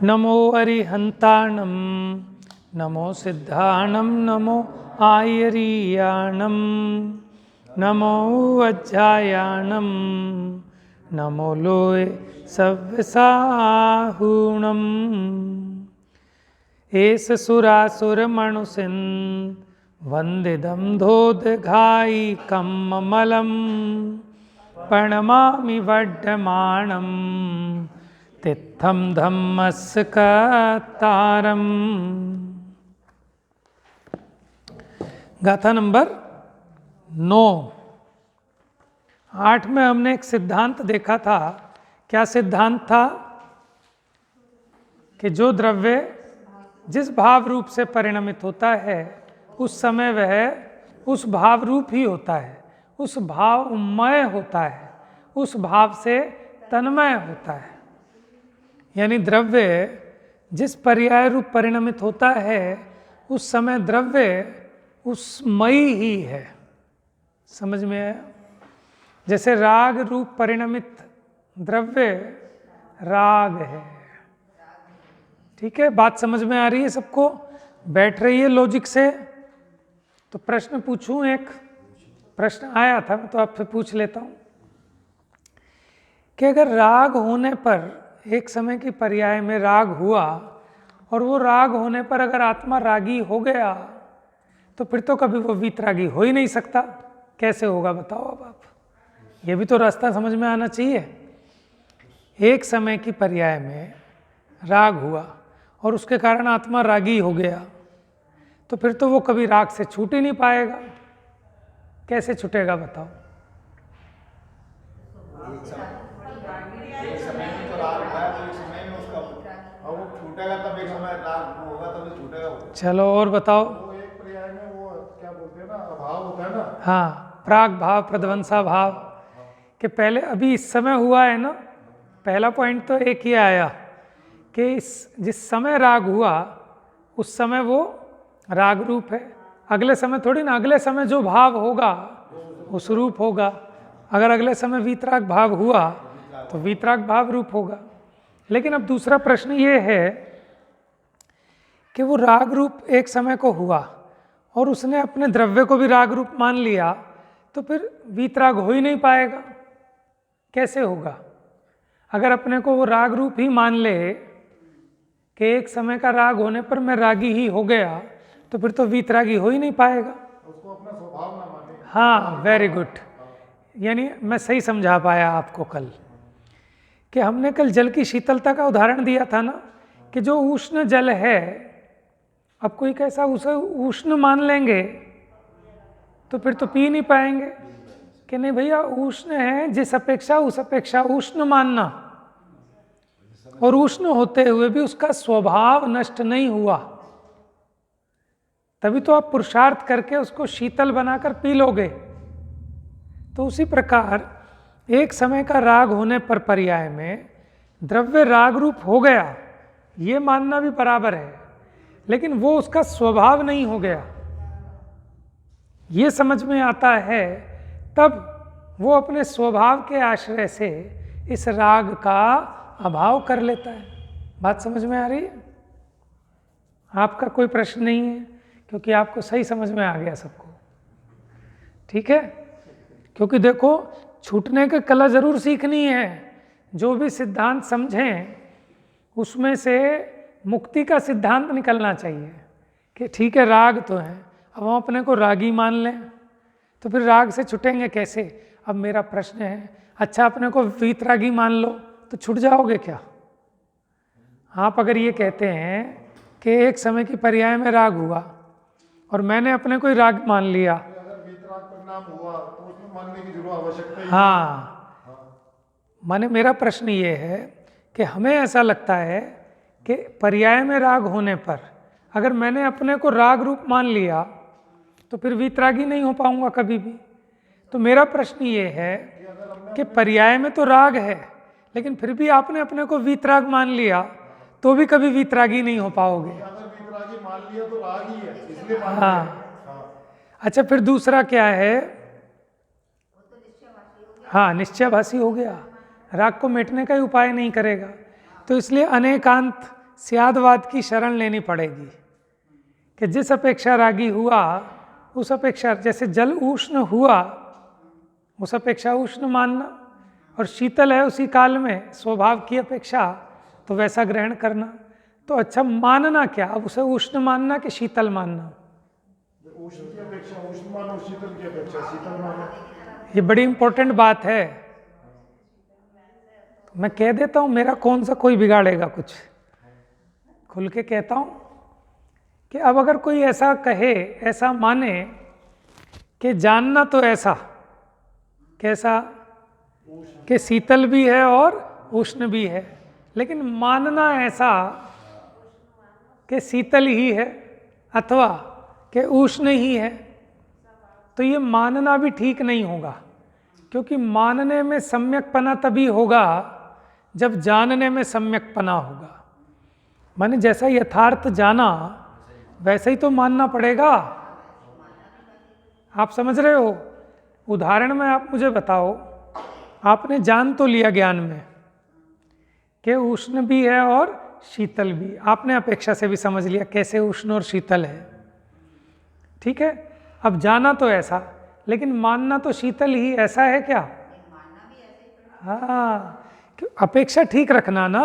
नमो अरिहंताणं नमो सिद्धाणं नमो आयरीयाणं नमो वज्रायाणं नमो लोय सव्यसाहूणम् S सुरासुरमणुसिं वंदिदं धोदघायिकं ममलं प्रणमामि वड्डमाणं तित्थं धम्मस्य कर्तारम्। गाथा number 9। 8 में हमने एक सिद्धांत देखा था। क्या सिद्धांत था? कि जो द्रव्य जिस भाव रूप से परिणमित होता है उस समय वह उस भाव रूप ही होता है, उस भावमय होता है, उस भाव से तन्मय होता है। यानी द्रव्य जिस पर्याय रूप परिणमित होता है उस समय द्रव्य उसमयी ही है। समझ में आया? जैसे राग रूप परिणमित द्रव्य राग है। ठीक है, बात समझ में आ रही है सबको? बैठ रही है लॉजिक से? तो प्रश्न पूछूं? एक प्रश्न आया था, मैं तो आपसे पूछ लेता हूं कि अगर राग होने पर एक समय की पर्याय में राग हुआ और वो राग होने पर अगर आत्मा रागी हो गया तो फिर तो कभी वो वीतरागी हो ही नहीं सकता। कैसे होगा बताओ अब आप? ये भी तो रास्ता समझ में आना चाहिए। एक समय की पर्याय में राग हुआ और उसके कारण आत्मा रागी हो गया तो फिर तो वो कभी राग से छूट ही नहीं पाएगा। कैसे छूटेगा बताओ? चलो और बताओ। एक पर्याय में वो क्या बोलते हैं ना, अभाव होता है ना। हाँ, प्राग भाव प्रध्वंसा भाव कि पहले अभी इस समय हुआ है ना। पहला पॉइंट तो एक ही आया कि जिस समय राग हुआ उस समय वो राग रूप है। अगले समय थोड़ी ना, अगले समय जो भाव होगा उस रूप होगा। अगर अगले समय वीतराग भाव हुआ तो वीतराग भाव रूप होगा। लेकिन अब दूसरा प्रश्न ये है कि वो राग रूप एक समय को हुआ और उसने अपने द्रव्य को भी राग रूप मान लिया तो फिर वीतराग हो ही नहीं पाएगा। कैसे होगा? अगर अपने को वो राग रूप ही मान ले कि एक समय का राग होने पर मैं रागी ही हो गया तो फिर तो वीतरागी हो ही नहीं पाएगा। उसको अपना स्वभाव ना माने। हाँ, वेरी गुड। यानी मैं सही समझा पाया आपको कल कि हमने कल जल की शीतलता का उदाहरण दिया था ना कि जो उष्ण जल है, अब कोई कैसा उसे उष्ण मान लेंगे तो फिर तो पी नहीं पाएंगे कि नहीं भैया उष्ण है, जिस अपेक्षा उस अपेक्षा उष्ण मानना। और उष्ण होते हुए भी उसका स्वभाव नष्ट नहीं हुआ, तभी तो आप पुरुषार्थ करके उसको शीतल बनाकर पी लोगे। तो उसी प्रकार एक समय का राग होने पर पर्याय में द्रव्य राग रूप हो गया, ये मानना भी बराबर है, लेकिन वो उसका स्वभाव नहीं हो गया। ये समझ में आता है तब वो अपने स्वभाव के आश्रय से इस राग का अभाव कर लेता है। बात समझ में आ रही है? आपका कोई प्रश्न नहीं है क्योंकि आपको सही समझ में आ गया सबको। ठीक है? क्योंकि देखो, छूटने की कला जरूर सीखनी है। जो भी सिद्धांत समझें उसमें से मुक्ति का सिद्धांत निकलना चाहिए कि ठीक है राग तो है, अब हम अपने को रागी मान लें तो फिर राग से छुटेंगे कैसे? अब मेरा प्रश्न है, अच्छा अपने को वीतरागी मान लो तो छूट जाओगे क्या? आप अगर ये कहते हैं कि एक समय की पर्याय में राग हुआ और मैंने अपने को ही राग मान लिया, अगर वीतराग परिणाम हुआ तो उसमें मानने की जरूरत आवश्यकता ही हाँ, माने मेरा प्रश्न ये है कि हमें ऐसा लगता है कि पर्याय में राग होने पर अगर मैंने अपने को राग रूप मान लिया तो फिर वीतरागी नहीं हो पाऊंगा कभी भी। तो मेरा प्रश्न ये है कि पर्याय में तो राग है लेकिन फिर भी आपने अपने को वीतराग मान लिया तो भी कभी वीतरागी नहीं हो पाओगे। अगर वीतरागी मान लिया तो राग ही है, इसलिए मान हाँ, लिया। अच्छा फिर दूसरा क्या है? हाँ, निश्चयभासी हो गया, राग को मिटने का ही उपाय नहीं करेगा। तो इसलिए अनेकांत स्यादवाद की शरण लेनी पड़ेगी कि जिस अपेक्षा रागी हुआ उस अपेक्षा, जैसे जल उष्ण हुआ उस अपेक्षा उष्ण मानना, और शीतल है उसी काल में स्वभाव की अपेक्षा, तो वैसा ग्रहण करना। तो अच्छा मानना क्या, अब उसे उष्ण मानना कि शीतल मानना? उष्ण की अपेक्षा उष्ण मानो, शीतल की अपेक्षा शीतल मानो। ये बड़ी इंपॉर्टेंट बात है। तो मैं कह देता हूँ, मेरा कौन सा कोई बिगाड़ेगा कुछ, खुल के कहता हूँ कि अब अगर कोई ऐसा कहे, ऐसा माने कि जानना तो ऐसा, कैसा कि शीतल भी है और उष्ण भी है, लेकिन मानना ऐसा कि शीतल ही है अथवा कि उष्ण ही है, तो ये मानना भी ठीक नहीं होगा, क्योंकि मानने में सम्यकपना तभी होगा जब जानने में सम्यकपना होगा। माने जैसा यथार्थ जाना वैसे ही तो मानना पड़ेगा। आप समझ रहे हो? उदाहरण में आप मुझे बताओ, आपने जान तो लिया ज्ञान में कि उष्ण भी है और शीतल भी, आपने अपेक्षा से भी समझ लिया कैसे उष्ण और शीतल है, ठीक है। अब जाना तो ऐसा, लेकिन मानना तो शीतल ही, ऐसा है क्या? हाँ, अपेक्षा ठीक रखना ना।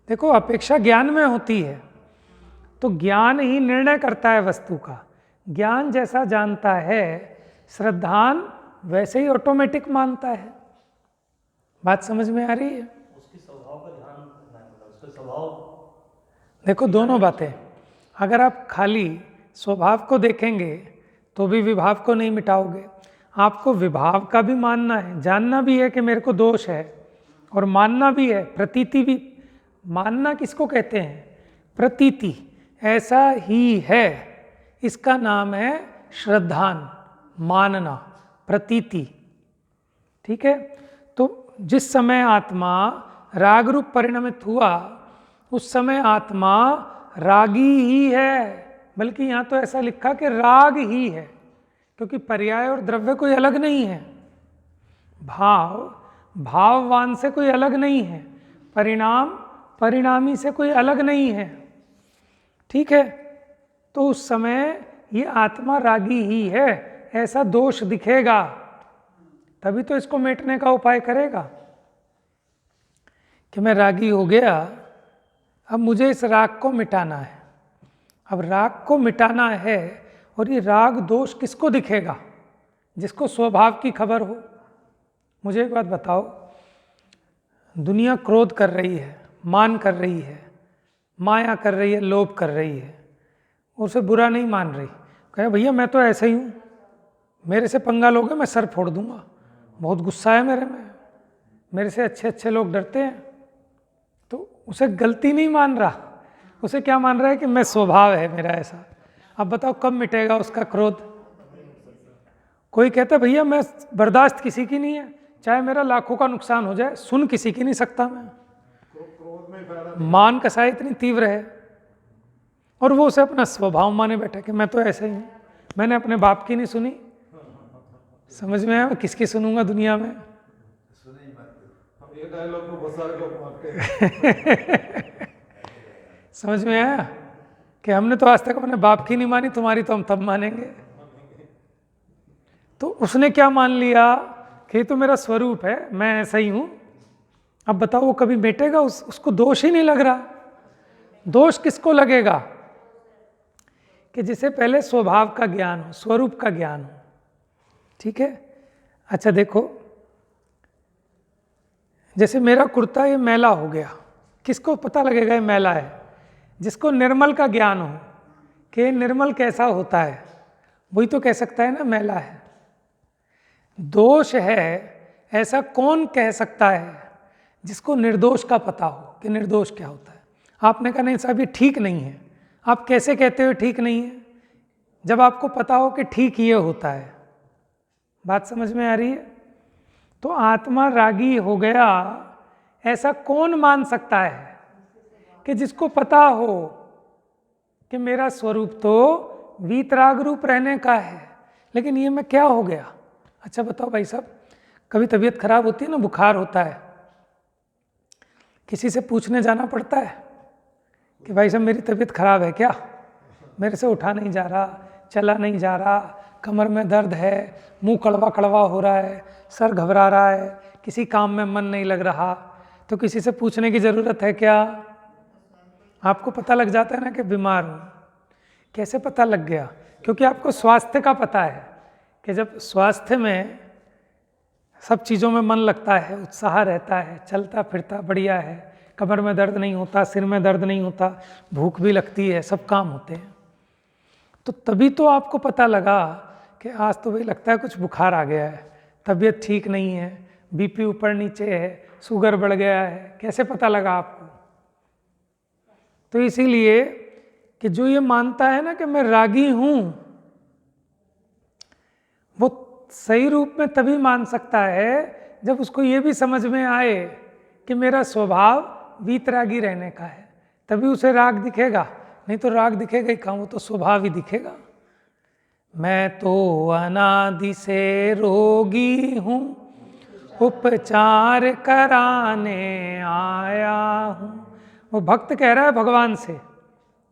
देखो अपेक्षा ज्ञान में होती है, तो ज्ञान ही निर्णय करता है वस्तु का। ज्ञान जैसा जानता है, श्रद्धान वैसे ही ऑटोमेटिक मानता है। बात समझ में आ रही है? उसके स्वभाव का ध्यान रखना है, मतलब उसका स्वभाव। देखो दोनों बातें, अगर आप खाली स्वभाव को देखेंगे तो भी विभाव को नहीं मिटाओगे। आपको विभाव का भी मानना है, जानना भी है कि मेरे को दोष है, और मानना भी है, प्रतीति भी। मानना किसको कहते हैं? प्रतीति, ऐसा ही है, इसका नाम है श्रद्धान, मानना, प्रतीति, ठीक है। तो जिस समय आत्मा राग रूप परिणमित हुआ उस समय आत्मा रागी ही है, बल्कि यहाँ तो ऐसा लिखा कि राग ही है, क्योंकि पर्याय और द्रव्य कोई अलग नहीं है, भाव भाववान से कोई अलग नहीं है, परिणाम परिणामी से कोई अलग नहीं है, ठीक है। तो उस समय ये आत्मा रागी ही है, ऐसा दोष दिखेगा, तभी तो इसको मिटने का उपाय करेगा कि मैं रागी हो गया, अब मुझे इस राग को मिटाना है। अब राग को मिटाना है, और ये राग दोष किसको दिखेगा? जिसको स्वभाव की खबर हो। मुझे एक बात बताओ, दुनिया क्रोध कर रही है, मान कर रही है, माया कर रही है, लोभ कर रही है, उसे बुरा नहीं मान रही, कहे भैया मैं तो ऐसे ही हूँ, मेरे से पंगा लोगे मैं सर फोड़ दूंगा, बहुत गुस्सा है मेरे में, मेरे से अच्छे अच्छे लोग डरते हैं। तो उसे गलती नहीं मान रहा, उसे क्या मान रहा है कि मैं स्वभाव है मेरा ऐसा। अब बताओ कब मिटेगा उसका क्रोध? कोई कहता भैया मैं बर्दाश्त किसी की नहीं है, चाहे मेरा लाखों का नुकसान हो जाए, सुन किसी की नहीं सकता मैं, क्रोध में फैला मान कसाई इतनी तीव्र है, और वो उसे अपना स्वभाव माने बैठा कि मैं तो ऐसे ही हूँ, मैंने अपने बाप की नहीं सुनी। समझ में आया मैं किसकी सुनूंगा दुनिया में? हम ये डायलॉग को बहुत सारे लोग मानते हैं। समझ में आया कि हमने तो आज तक अपने बाप की नहीं मानी, तुम्हारी तो हम तब मानेंगे। तो उसने क्या मान लिया कि ये तो मेरा स्वरूप है, मैं ऐसा ही हूँ। अब बताओ वो कभी मिटेगा? उसको दोष ही नहीं लग रहा। दोष किसको लगेगा? कि जिसे पहले स्वभाव का ज्ञान हो, स्वरूप का ज्ञान हो, ठीक है। अच्छा देखो, जैसे मेरा कुर्ता ये मैला हो गया, किसको पता लगेगा ये मैला है? जिसको निर्मल का ज्ञान हो कि निर्मल कैसा होता है, वही तो कह सकता है ना मैला है। दोष है ऐसा कौन कह सकता है जिसको निर्दोष का पता हो कि निर्दोष क्या होता है? आपने कहा नहीं साहब ये ठीक नहीं है। आप कैसे कहते हो ठीक नहीं है? जब आपको पता हो कि ठीक ये होता है। बात समझ में आ रही है? तो आत्मा रागी हो गया ऐसा कौन मान सकता है कि जिसको पता हो कि मेरा स्वरूप तो वीतराग रूप रहने का है, लेकिन ये मैं क्या हो गया? अच्छा बताओ भाई साहब, कभी तबीयत खराब होती है ना, बुखार होता है, किसी से पूछने जाना पड़ता है कि भाई साहब मेरी तबीयत खराब है क्या, मेरे से उठा नहीं जा रहा, चला नहीं जा रहा, कमर में दर्द है, मुंह कड़वा कड़वा हो रहा है, सर घबरा रहा है, किसी काम में मन नहीं लग रहा, तो किसी से पूछने की ज़रूरत है क्या? आपको पता लग जाता है ना कि बीमार हूँ। कैसे पता लग गया? क्योंकि आपको स्वास्थ्य का पता है कि जब स्वास्थ्य में सब चीज़ों में मन लगता है, उत्साह रहता है, चलता फिरता बढ़िया है, कमर में दर्द नहीं होता, सिर में दर्द नहीं होता, भूख भी लगती है, सब काम होते हैं, तो तभी तो आपको पता लगा कि आज तो भाई लगता है कुछ बुखार आ गया है, तबीयत ठीक नहीं है, बीपी ऊपर नीचे है, शुगर बढ़ गया है। कैसे पता लगा आपको? तो इसीलिए कि जो ये मानता है ना कि मैं रागी हूँ, वो सही रूप में तभी मान सकता है जब उसको ये भी समझ में आए कि मेरा स्वभाव वीतरागी रहने का है, तभी उसे राग दिखेगा, नहीं तो राग दिखेगा ही कहाँ, वो तो स्वभाव ही दिखेगा। मैं तो अनादि से रोगी हूँ, उपचार कराने आया हूँ। वो भक्त कह रहा है भगवान से,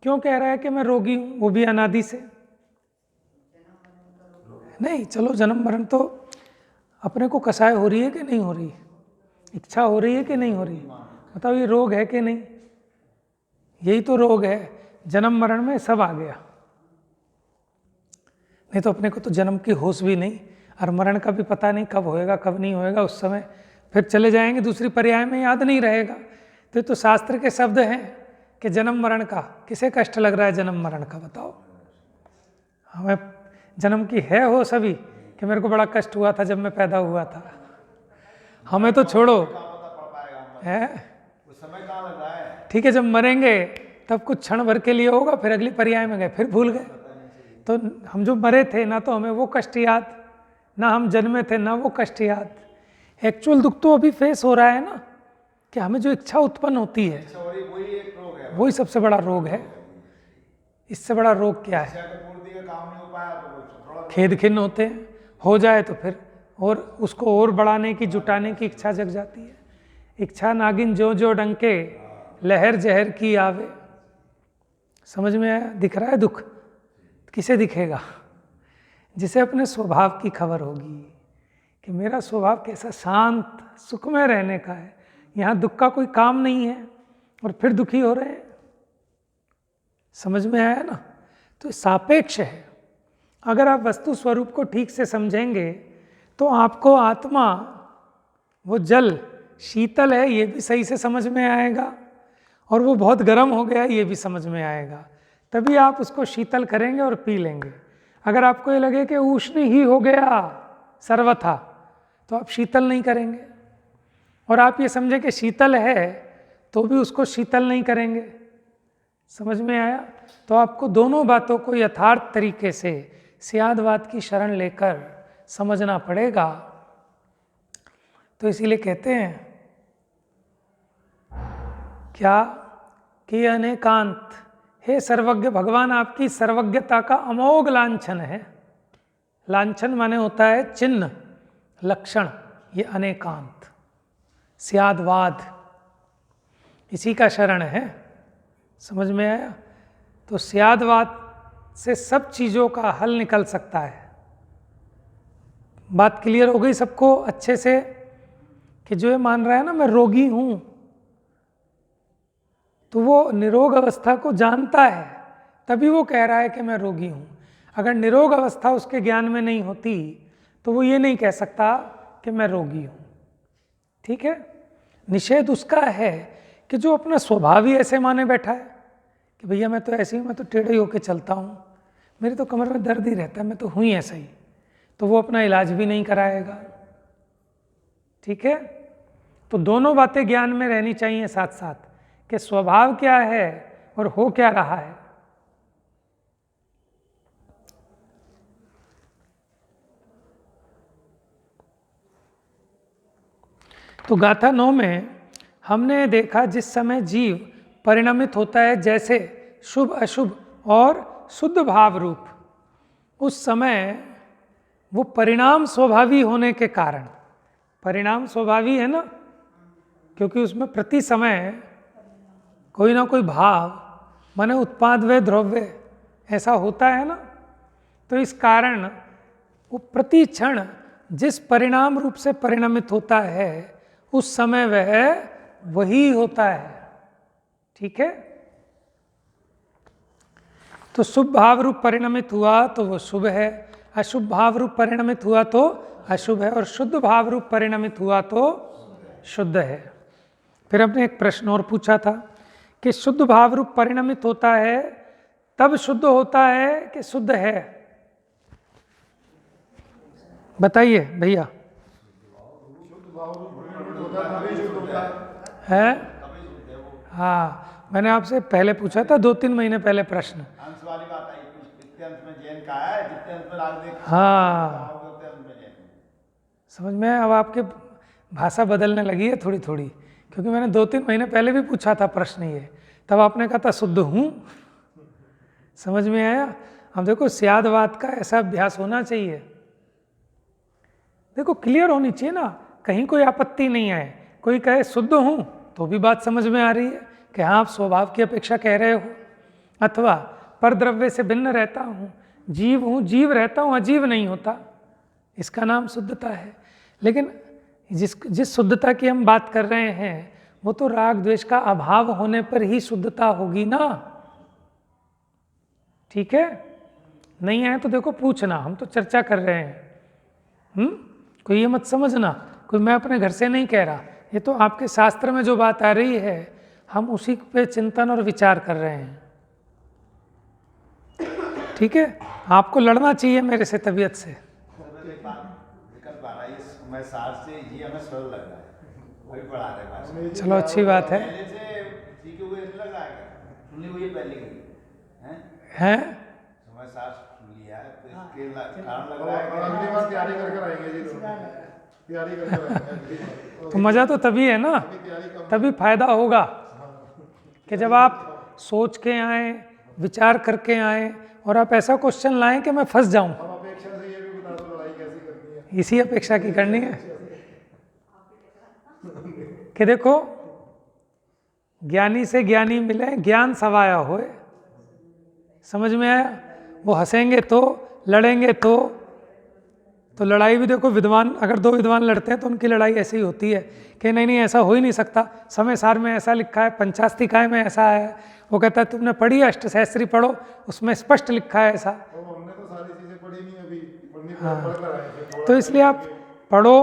क्यों कह रहा है कि मैं रोगी हूँ? वो भी अनादि से नहीं। चलो जन्म मरण तो अपने को कसाय हो रही है कि नहीं हो रही, इच्छा हो रही है कि नहीं हो रही, बताओ ये रोग है कि नहीं? यही तो रोग है, जन्म मरण में सब आ गया। नहीं तो अपने को तो जन्म की होश भी नहीं और मरण का भी पता नहीं कब होएगा कब नहीं होएगा, उस समय फिर चले जाएंगे दूसरी पर्याय में, याद नहीं रहेगा। तो शास्त्र के शब्द हैं कि जन्म मरण का, किसे कष्ट लग रहा है जन्म मरण का? बताओ। हमें जन्म की है हो सभी कि मेरे को बड़ा कष्ट हुआ था जब मैं पैदा हुआ था, हमें तो छोड़ो है, समय कहाँ लग रहा है? ठीक है, जब मरेंगे तब कुछ क्षण भर के लिए होगा, फिर अगली पर्याय में गए, फिर भूल गए। तो हम जो मरे थे ना तो हमें वो कष्ट याद, ना हम जन्मे थे ना वो कष्ट याद। एक्चुअल दुख तो अभी फेस हो रहा है ना, कि हमें जो इच्छा उत्पन्न होती है वही एक रोग है, वही सबसे बड़ा रोग है। इससे बड़ा रोग क्या है? पूर्ति का काम नहीं हो पाया तो थोड़ा खेद खिन्न होते हैं, हो जाए तो फिर और उसको और बढ़ाने की, जुटाने की इच्छा जग जाती है। इच्छा नागिन जो जो डंके, लहर जहर की आवे। समझ में आया? दिख रहा है दुख? किसे दिखेगा? जिसे अपने स्वभाव की खबर होगी कि मेरा स्वभाव कैसा शांत सुख में रहने का है, यहाँ दुख का कोई काम नहीं है और फिर दुखी हो रहे हैं। समझ में आया ना? तो सापेक्ष है। अगर आप वस्तु स्वरूप को ठीक से समझेंगे तो आपको आत्मा, वो जल शीतल है ये भी सही से समझ में आएगा, और वो बहुत गर्म हो गया ये भी समझ में आएगा। तभी आप उसको शीतल करेंगे और पी लेंगे। अगर आपको ये लगे कि उष्ण ही हो गया सर्वथा, तो आप शीतल नहीं करेंगे, और आप ये समझे कि शीतल है तो भी उसको शीतल नहीं करेंगे। समझ में आया? तो आपको दोनों बातों को यथार्थ तरीके से स्यादवाद की शरण लेकर समझना पड़ेगा। तो इसीलिए कहते हैं क्या कि अनेकांत, हे सर्वज्ञ भगवान आपकी सर्वज्ञता का अमोघ लांछन है। लांछन माने होता है चिन्ह, लक्षण, ये अनेकांत स्यादवाद इसी का शरण है। समझ में आया? तो स्यादवाद से सब चीज़ों का हल निकल सकता है। बात क्लियर हो गई सबको अच्छे से? कि जो ये मान रहा है ना मैं रोगी हूँ, तो वो निरोग अवस्था को जानता है, तभी वो कह रहा है कि मैं रोगी हूँ। अगर निरोग अवस्था उसके ज्ञान में नहीं होती तो वो ये नहीं कह सकता कि मैं रोगी हूँ। ठीक है? निषेध उसका है कि जो अपना स्वभाव ही ऐसे माने बैठा है कि भैया मैं तो ऐसे ही, मैं तो टेढ़े होके चलता हूँ, मेरे तो कमर में दर्द ही रहता है, मैं तो हूँ ही ऐसा ही, तो वो अपना इलाज भी नहीं कराएगा। ठीक है? तो दोनों बातें ज्ञान में रहनी चाहिए साथ साथ, कि स्वभाव क्या है और हो क्या रहा है। तो गाथा 9 में हमने देखा जिस समय जीव परिणमित होता है जैसे शुभ अशुभ और शुद्ध भाव रूप, उस समय वो परिणाम स्वभावी होने के कारण, परिणाम स्वभावी है ना, क्योंकि उसमें प्रति समय कोई ना कोई भाव माने उत्पाद व द्रव्य ऐसा होता है ना। तो इस कारण वो प्रति क्षण जिस परिणाम रूप से परिणमित होता है उस समय वह वही होता है। ठीक है, तो शुभ भाव रूप परिणमित हुआ तो वो शुभ है, अशुभ भाव रूप परिणमित हुआ तो अशुभ है, और शुद्ध भाव रूप परिणमित हुआ तो शुद्ध है। फिर हमने एक प्रश्न और पूछा था कि शुद्ध भाव रूप परिणमित होता है तब शुद्ध होता है कि शुद्ध है? बताइए भैया। है? हाँ, मैंने आपसे पहले पूछा था 2-3 महीने पहले प्रश्न। अंश वाली बात आई, जितने अंश में जैन का है, जितने अंश में राग देख, हाँ, उतने अंश में जैन। समझ में अब आपके भाषा बदलने लगी है थोड़ी थोड़ी, क्योंकि मैंने 2-3 महीने पहले भी पूछा था प्रश्न ये, तब आपने कहा था शुद्ध हूँ। समझ में आया? अब देखो स्यादवाद का ऐसा अभ्यास होना चाहिए, देखो क्लियर होनी चाहिए ना, कहीं कोई आपत्ति नहीं आए। कोई कहे शुद्ध हूँ तो भी बात समझ में आ रही है कि हाँ आप स्वभाव की अपेक्षा कह रहे हो, अथवा परद्रव्य से भिन्न रहता हूँ, जीव हूँ, जीव रहता हूँ, अजीव नहीं होता, इसका नाम शुद्धता है। लेकिन जिस शुद्धता की हम बात कर रहे हैं वो तो राग द्वेष का अभाव होने पर ही शुद्धता होगी ना। ठीक है, नहीं आए तो देखो पूछना, हम तो चर्चा कर रहे हैं। कोई ये मत समझना कोई मैं अपने घर से नहीं कह रहा, ये तो आपके शास्त्र में जो बात आ रही है हम उसी पे चिंतन और विचार कर रहे हैं। ठीक है, आपको लड़ना चाहिए मेरे से तबीयत से। विकल्प आ रहा है, इस मैं सार से ये हमें सरल लग रहा है, वही पढ़ा रहे भाषा। चलो अच्छी बात है। पहले से सीखे हुए ऐसे लग रहा है, सुनी हुई पहले की हैं? समय सार सुन लिया है, तो इसके कारण लग रहा है कि अगली बार तैयारी करके आएंगे जी, तैयारी करके आएंगे। तो मज़ा तो तभी है ना, तभी फायदा होगा कि जब आप सोच के आए, विचार करके आए और आप ऐसा क्वेश्चन लाएं कि मैं फंस जाऊं। हम अपेक्षा से ये भी बता दो लड़ाई कैसे करनी है। इसी अपेक्षा की करनी है कि देखो ज्ञानी से ज्ञानी मिले, ज्ञान सवाया होए। समझ में आया? वो हंसेंगे तो, लड़ेंगे तो लड़ाई भी देखो, विद्वान अगर 2 विद्वान लड़ते हैं तो उनकी लड़ाई ऐसी ही होती है कि नहीं ऐसा हो ही नहीं सकता, समय सार में ऐसा लिखा है, पंचास्तिकाय में ऐसा है। वो कहता है तुमने पढ़ी अष्टसहस्त्री पढ़ो, उसमें स्पष्ट लिखा है ऐसा। हमने तो सारी चीजें पढ़ी नहीं अभी, पढ़ कर आए थे। तो इसलिए आप पढ़ो,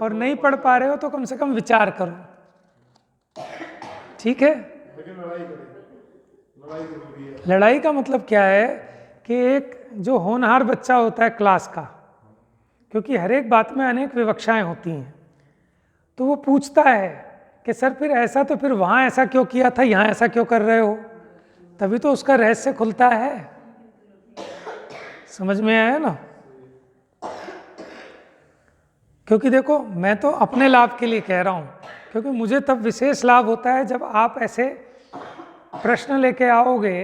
और नहीं पढ़ पा रहे हो तो कम से कम विचार करो। ठीक है, लेकिन लड़ाई करें, लड़ाई जरूरी है। लड़ाई का मतलब क्या है कि एक जो होनहार बच्चा होता है क्लास का, क्योंकि हर एक बात में अनेक विवक्षाएं होती हैं, तो वो पूछता है कि सर फिर ऐसा, तो फिर वहाँ ऐसा क्यों किया था, यहाँ ऐसा क्यों कर रहे हो, तभी तो उसका रहस्य खुलता है। समझ में आया ना? क्योंकि देखो मैं तो अपने लाभ के लिए कह रहा हूँ, क्योंकि मुझे तब विशेष लाभ होता है जब आप ऐसे प्रश्न लेके आओगे,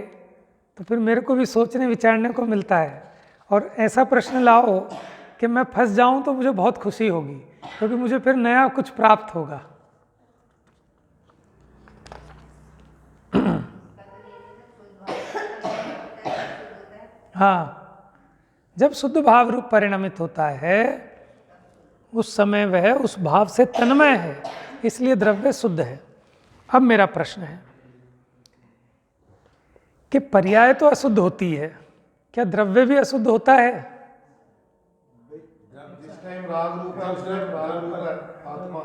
तो फिर मेरे को भी सोचने विचारने को मिलता है। और ऐसा प्रश्न लाओ कि मैं फंस जाऊं तो मुझे बहुत खुशी होगी, क्योंकि मुझे फिर नया कुछ प्राप्त होगा। हाँ, जब शुद्ध भाव रूप परिणमित होता है उस समय वह उस भाव से तन्मय है, इसलिए द्रव्य शुद्ध है। अब मेरा प्रश्न है कि पर्याय तो अशुद्ध होती है, क्या द्रव्य भी अशुद्ध होता है? जिस टाइम राग रूप है उस टाइम राग रूप है आत्मा।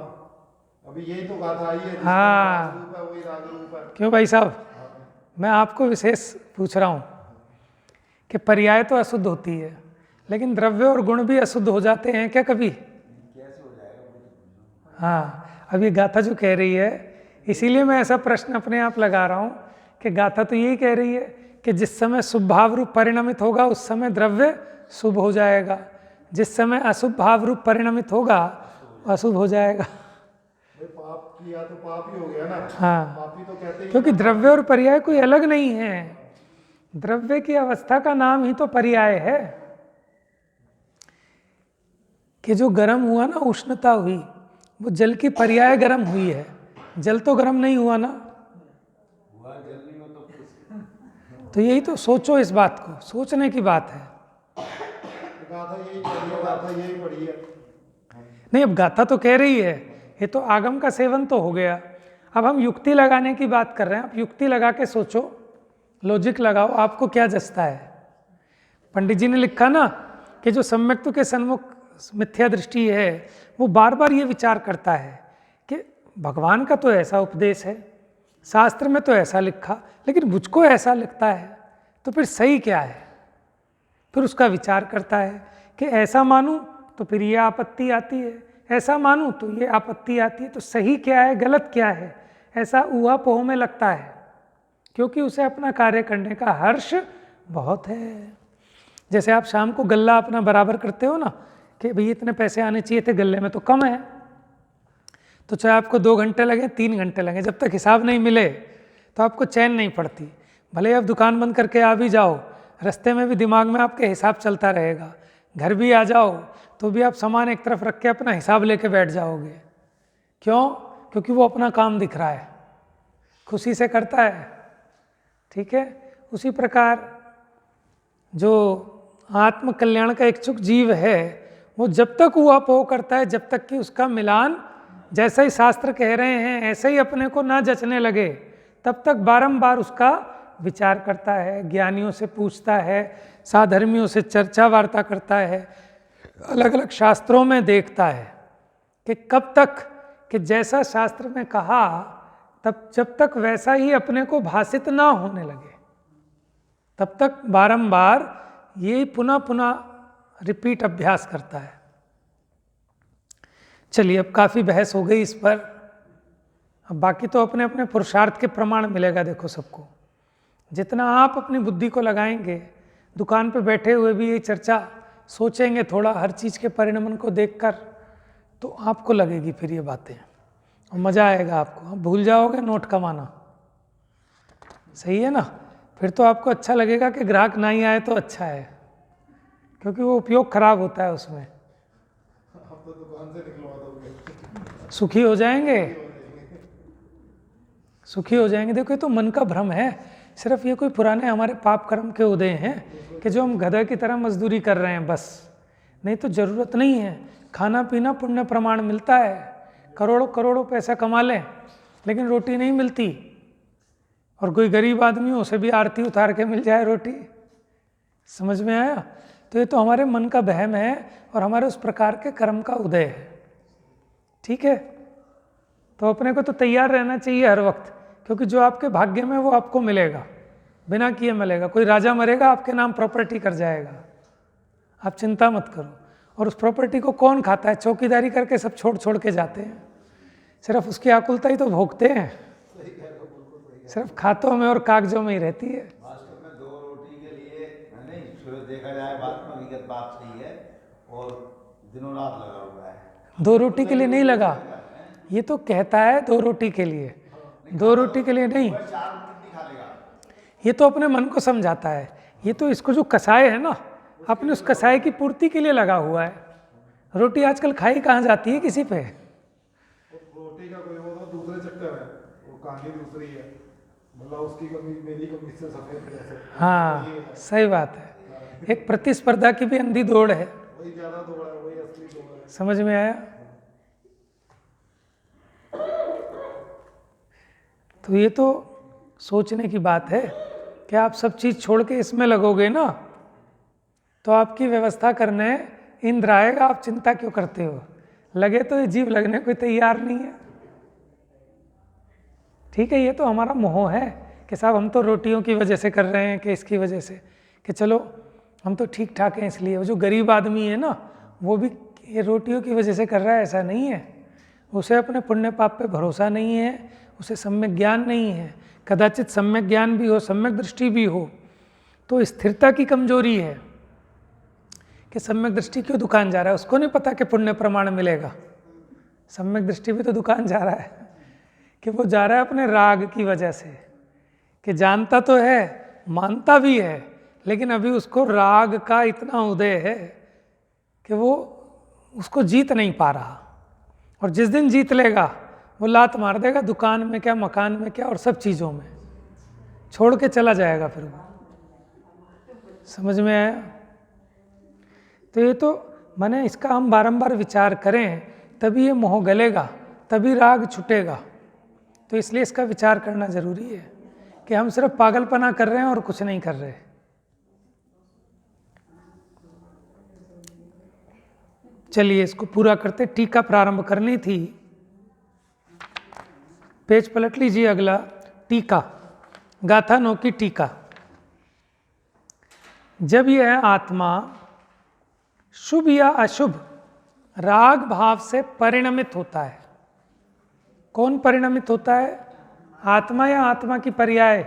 अभी यही तो गाथा आई है, जिस हाँ। टाइम राग रूप है वही राग रूप है। क्यों भाई साहब, मैं आपको विशेष पूछ रहा हूँ कि पर्याय तो अशुद्ध होती है, लेकिन द्रव्य और गुण भी अशुद्ध हो जाते हैं क्या कभी? हाँ, अब ये गाथा जो कह रही है, इसीलिए मैं ऐसा प्रश्न अपने आप लगा रहा हूँ कि गाथा तो यही कह रही है कि जिस समय शुभ भाव रूप परिणमित होगा उस समय द्रव्य शुभ हो जाएगा, जिस समय अशुभ भाव रूप परिणमित होगा अशुभ हो जाएगा। पाप किया तो पाप ही हो गया ना। हाँ, पापी तो कहते ही क्योंकि द्रव्य और पर्याय कोई अलग नहीं है, द्रव्य की अवस्था का नाम ही तो पर्याय है। कि जो गर्म हुआ ना, उष्णता हुई, वो जल की पर्याय गर्म हुई है, जल तो गर्म नहीं हुआ ना। हुआ जल नहीं हो तो तो यही तो, सोचो इस बात को, सोचने की बात है। गाथा यही पढ़ी है। नहीं, अब गाथा तो कह रही है, ये तो आगम का सेवन तो हो गया। अब हम युक्ति लगाने की बात कर रहे हैं। आप युक्ति लगा के सोचो, लॉजिक लगाओ, आपको क्या जचता है। पंडित जी ने लिखा ना कि जो सम्यक्तु के सन्मुख मिथ्या दृष्टि है वो बार बार ये विचार करता है कि भगवान का तो ऐसा उपदेश है, शास्त्र में तो ऐसा लिखा, लेकिन मुझको ऐसा लगता है, तो फिर सही क्या है। फिर उसका विचार करता है कि ऐसा मानूं तो फिर ये आपत्ति आती है, ऐसा मानूं तो ये आपत्ति आती है, तो सही क्या है गलत क्या है, ऐसा ऊहापोह में लगता है, क्योंकि उसे अपना कार्य करने का हर्ष बहुत है। जैसे आप शाम को गल्ला अपना बराबर करते हो ना कि भाई इतने पैसे आने चाहिए थे, गल्ले में तो कम है, तो चाहे आपको 2 घंटे लगे 3 घंटे लगे, जब तक हिसाब नहीं मिले तो आपको चैन नहीं पड़ती। भले आप दुकान बंद करके आ भी जाओ, रास्ते में भी दिमाग में आपके हिसाब चलता रहेगा, घर भी आ जाओ तो भी आप सामान एक तरफ रख के अपना हिसाब लेके बैठ जाओगे। क्यों? क्योंकि वो अपना काम दिख रहा है, खुशी से करता है। ठीक है, उसी प्रकार जो आत्म कल्याण का इच्छुक जीव है वो जब तक ऊहापोह करता है, जब तक कि उसका मिलान जैसा ही शास्त्र कह रहे हैं ऐसे ही अपने को ना जचने लगे, तब तक बारंबार उसका विचार करता है, ज्ञानियों से पूछता है, साधर्मियों से चर्चा वार्ता करता है, अलग अलग शास्त्रों में देखता है कि कब तक कि जैसा शास्त्र में कहा तब जब तक वैसा ही अपने को भाषित ना होने लगे, तब तक बारंबार ये पुनः पुनः रिपीट अभ्यास करता है। चलिए, अब काफ़ी बहस हो गई इस पर, अब बाकी तो अपने अपने पुरुषार्थ के प्रमाण मिलेगा। देखो सबको, जितना आप अपनी बुद्धि को लगाएंगे, दुकान पे बैठे हुए भी ये चर्चा सोचेंगे थोड़ा हर चीज़ के परिणमन को देखकर, तो आपको लगेगी फिर ये बातें और मज़ा आएगा आपको। आप भूल जाओगे नोट कमाना, सही है ना। फिर तो आपको अच्छा लगेगा कि ग्राहक ना ही आए तो अच्छा है, क्योंकि वो उपयोग खराब होता है उसमें। आप तो दुकान से निकलवा दोगे। सुखी हो जाएंगे, सुखी हो जाएंगे। देखो ये तो मन का भ्रम है, सिर्फ ये कोई पुराने हमारे पाप कर्म के उदय हैं कि जो हम गधा की तरह मजदूरी कर रहे हैं बस। नहीं तो ज़रूरत नहीं है, खाना पीना पुण्य प्रमाण मिलता है, करोड़ों करोड़ों पैसा कमा लें लेकिन रोटी नहीं मिलती, और कोई गरीब आदमी हो उसे भी आरती उतार के मिल जाए रोटी। समझ में आया? तो ये तो हमारे मन का वहम है और हमारे उस प्रकार के कर्म का उदय है। ठीक है, तो अपने को तो तैयार रहना चाहिए हर वक्त, क्योंकि जो आपके भाग्य में वो आपको मिलेगा, बिना किए मिलेगा। कोई राजा मरेगा आपके नाम प्रॉपर्टी कर जाएगा, आप चिंता मत करो। और उस प्रॉपर्टी को कौन खाता है? चौकीदारी करके सब छोड़ छोड़ के जाते हैं, सिर्फ उसकी आकुलता ही तो भोगते हैं, सिर्फ खातों में और कागजों में ही रहती है। वास्तव में 2 रोटी के लिए नहीं, फिर देखा जाए बात में हकीकत बात सही है, और दिनों रात लगा हुआ है। 2 रोटी के लिए नहीं लगा, ये तो कहता है 2 रोटी के लिए, 2 रोटी के लिए नहीं, 4 रोटी खा लेगा। ये तो अपने मन को समझाता है। ये तो इसको जो कसाय है ना, अपने उस कसाय की पूर्ति के लिए लगा हुआ है। रोटी आजकल खाई कहाँ जाती है किसी पे? रोटी का कोई वो तो दूसरे चक्कर है, वो कहानी दूसरी है, मतलब उसकी कमी मेरी कमी से सफेद जैसे। हाँ, सही बात है। एक प्रतिस्पर्धा की भी अंधी दौड़ है, वही ज़्यादा दौड़ है, वही असली दौड़ है। समझ में आया? तो ये तो सोचने की बात है कि आप सब चीज़ छोड़ के इसमें लगोगे ना, तो आपकी व्यवस्था करने इंद्र आएगा। आप चिंता क्यों करते हो? लगे तो ये जीव लगने कोई तैयार नहीं है। ठीक है, ये तो हमारा मोह है कि साहब हम तो रोटियों की वजह से कर रहे हैं, कि इसकी वजह से, कि चलो हम तो ठीक ठाक हैं इसलिए। वो जो गरीब आदमी है ना, वो भी ये रोटियों की वजह से कर रहा है, ऐसा नहीं है। उसे अपने पुण्य पाप पे भरोसा नहीं है, उसे सम्यक ज्ञान नहीं है। कदाचित सम्यक ज्ञान भी हो, सम्यक दृष्टि भी हो, तो स्थिरता की कमजोरी है कि सम्यक दृष्टि क्यों दुकान जा रहा है। उसको नहीं पता कि पुण्य प्रमाण मिलेगा। सम्यक दृष्टि भी तो दुकान जा रहा है कि वो जा रहा है अपने राग की वजह से, कि जानता तो है, मानता भी है, लेकिन अभी उसको राग का इतना उदय है कि वो उसको जीत नहीं पा रहा। और जिस दिन जीत लेगा वो लात मार देगा, दुकान में क्या, मकान में क्या, और सब चीज़ों में छोड़ के चला जाएगा फिर वो। समझ में आया? तो ये तो माने इसका हम बारंबार विचार करें तभी ये मोह गलेगा, तभी राग छूटेगा। तो इसलिए इसका विचार करना जरूरी है कि हम सिर्फ पागलपना कर रहे हैं और कुछ नहीं कर रहे। चलिए इसको पूरा करते। टीका प्रारंभ करनी थी। पेज पलट लीजिए, अगला टीका, गाथा 9 की टीका। जब यह आत्मा शुभ या अशुभ राग भाव से परिणमित होता है, कौन परिणमित होता है? आत्मा या आत्मा की पर्याय?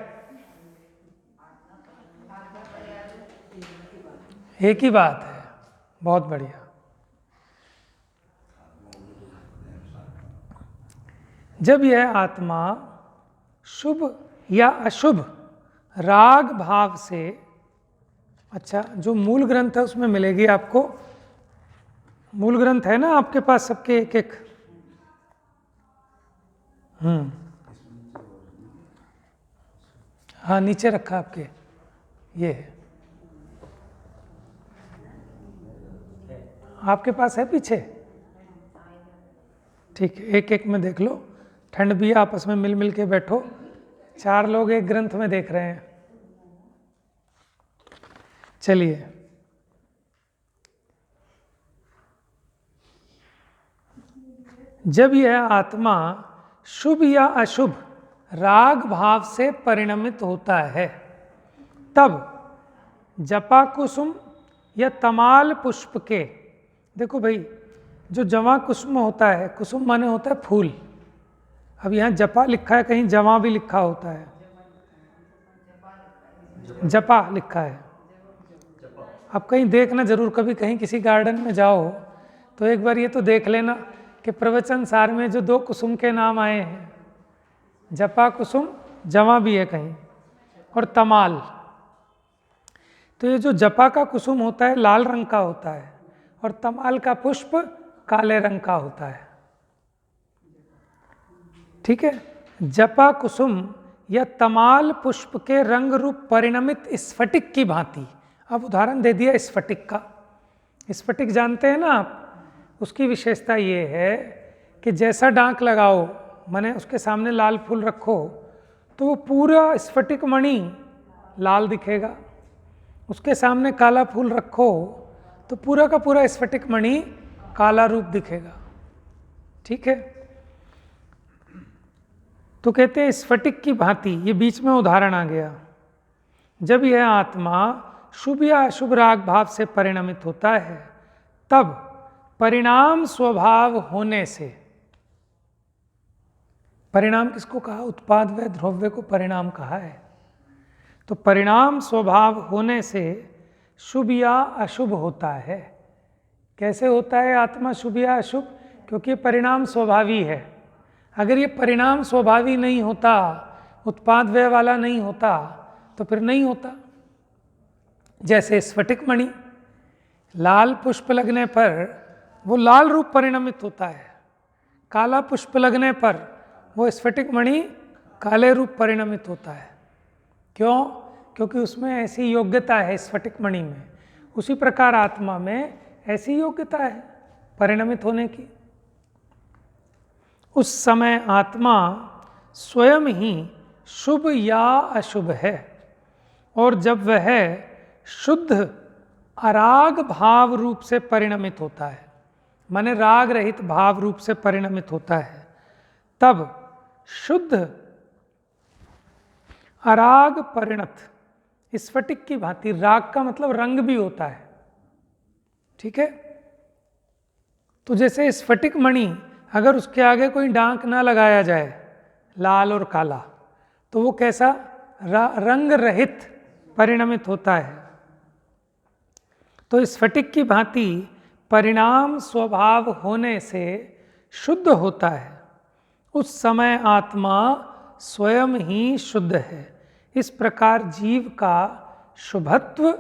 एक ही बात है, बहुत बढ़िया। जब यह आत्मा शुभ या अशुभ राग भाव से, अच्छा जो मूल ग्रंथ है उसमें मिलेगी आपको, मूल ग्रंथ है ना आपके पास सबके एक एक। हाँ नीचे रखा आपके, ये है आपके पास है पीछे, ठीक है। एक एक में देख लो, ठंड भी है, आपस में मिल मिल के बैठो। 4 लोग एक ग्रंथ में देख रहे हैं। चलिए जब यह आत्मा शुभ या अशुभ राग भाव से परिणमित होता है, तब जपा कुसुम या तमाल पुष्प के, देखो भाई जो जवा कुसुम होता है, कुसुम माने होता है फूल, अब यहाँ जपा लिखा है, कहीं जवा भी लिखा होता है, जपा लिखा है। अब कहीं देखना जरूर, कभी कहीं किसी गार्डन में जाओ तो एक बार ये तो देख लेना कि प्रवचन सार में जो 2 कुसुम के नाम आए हैं, जपा कुसुम, जवा भी है कहीं, और तमाल। तो ये जो जपा का कुसुम होता है लाल रंग का होता है, और तमाल का पुष्प काले रंग का होता है, ठीक है। जपा कुसुम या तमाल पुष्प के रंग रूप परिणमित स्फटिक की भांति। अब उदाहरण दे दिया स्फटिक का। स्फटिक जानते हैं ना आप, उसकी विशेषता ये है कि जैसा डांक लगाओ, माने उसके सामने लाल फूल रखो तो वो पूरा स्फटिक मणि लाल दिखेगा, उसके सामने काला फूल रखो तो पूरा का पूरा स्फटिक मणि काला रूप दिखेगा, ठीक है। तो कहते हैं स्फटिक की भांति, ये बीच में उदाहरण आ गया। जब यह आत्मा शुभ या अशुभ राग भाव से परिणमित होता है, तब परिणाम स्वभाव होने से, परिणाम किसको कहा? उत्पाद व द्रव्य को परिणाम कहा है। तो परिणाम स्वभाव होने से शुभ या अशुभ होता है। कैसे होता है आत्मा शुभ या अशुभ? क्योंकि परिणाम स्वभावी है। अगर ये परिणाम स्वभावी नहीं होता, उत्पाद व्यय वाला नहीं होता, तो फिर नहीं होता। जैसे स्फटिक मणि, लाल पुष्प लगने पर वो लाल रूप परिणमित होता है, काला पुष्प लगने पर वो स्फटिक मणि काले रूप परिणमित होता है। क्यों? क्योंकि उसमें ऐसी योग्यता है स्फटिक मणि में, उसी प्रकार आत्मा में ऐसी योग्यता है परिणमित होने की। उस समय आत्मा स्वयं ही शुभ या अशुभ है, और जब वह शुद्ध अराग भाव रूप से परिणमित होता है, माने राग रहित भाव रूप से परिणमित होता है, तब शुद्ध अराग परिणत स्फटिक की भांति, राग का मतलब रंग भी होता है, ठीक है। तो जैसे स्फटिक मणि, अगर उसके आगे कोई डांक ना लगाया जाए लाल और काला, तो वो कैसा रंग रहित परिणमित होता है। तो स्फटिक की भांति परिणाम स्वभाव होने से शुद्ध होता है, उस समय आत्मा स्वयं ही शुद्ध है। इस प्रकार जीव का शुभत्व,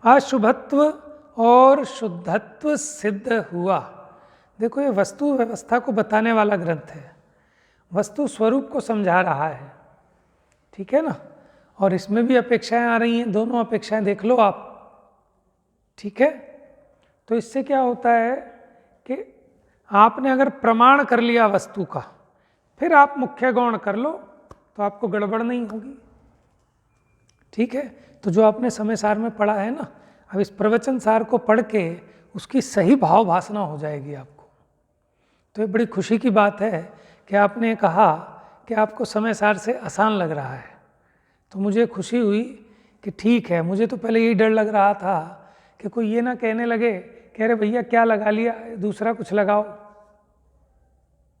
अशुभत्व और शुद्धत्व सिद्ध हुआ। देखो ये वस्तु व्यवस्था को बताने वाला ग्रंथ है, वस्तु स्वरूप को समझा रहा है, ठीक है ना। और इसमें भी अपेक्षाएं आ रही हैं, दोनों अपेक्षाएं देख लो आप, ठीक है। तो इससे क्या होता है कि आपने अगर प्रमाण कर लिया वस्तु का, फिर आप मुख्य गौण कर लो तो आपको गड़बड़ नहीं होगी, ठीक है। तो जो आपने समय सार में पढ़ा है ना, अब इस प्रवचन सार को पढ़ के उसकी सही भाव भासना हो जाएगी आपको। तो ये बड़ी खुशी की बात है कि आपने कहा कि आपको समय सार से आसान लग रहा है, तो मुझे खुशी हुई कि ठीक है। मुझे तो पहले यही डर लग रहा था कि कोई ये ना कहने लगे कह रहे भैया क्या लगा लिया, दूसरा कुछ लगाओ,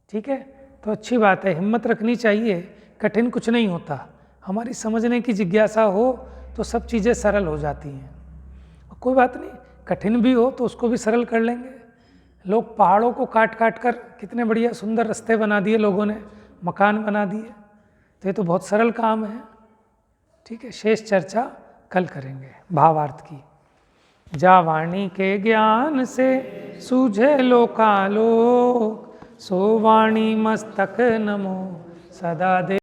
ठीक है। तो अच्छी बात है, हिम्मत रखनी चाहिए, कठिन कुछ नहीं होता। हमारी समझने की जिज्ञासा हो तो सब चीज़ें सरल हो जाती हैं। कोई बात नहीं, कठिन भी हो तो उसको भी सरल कर लेंगे। लोग पहाड़ों को काट काट कर कितने बढ़िया सुंदर रास्ते बना दिए लोगों ने, मकान बना दिए, तो ये तो बहुत सरल काम है, ठीक है। शेष चर्चा कल करेंगे भावार्थ की। जा वाणी के ज्ञान से सूझे लोकालोक, सो वाणी मस्तक नमो सदा दे।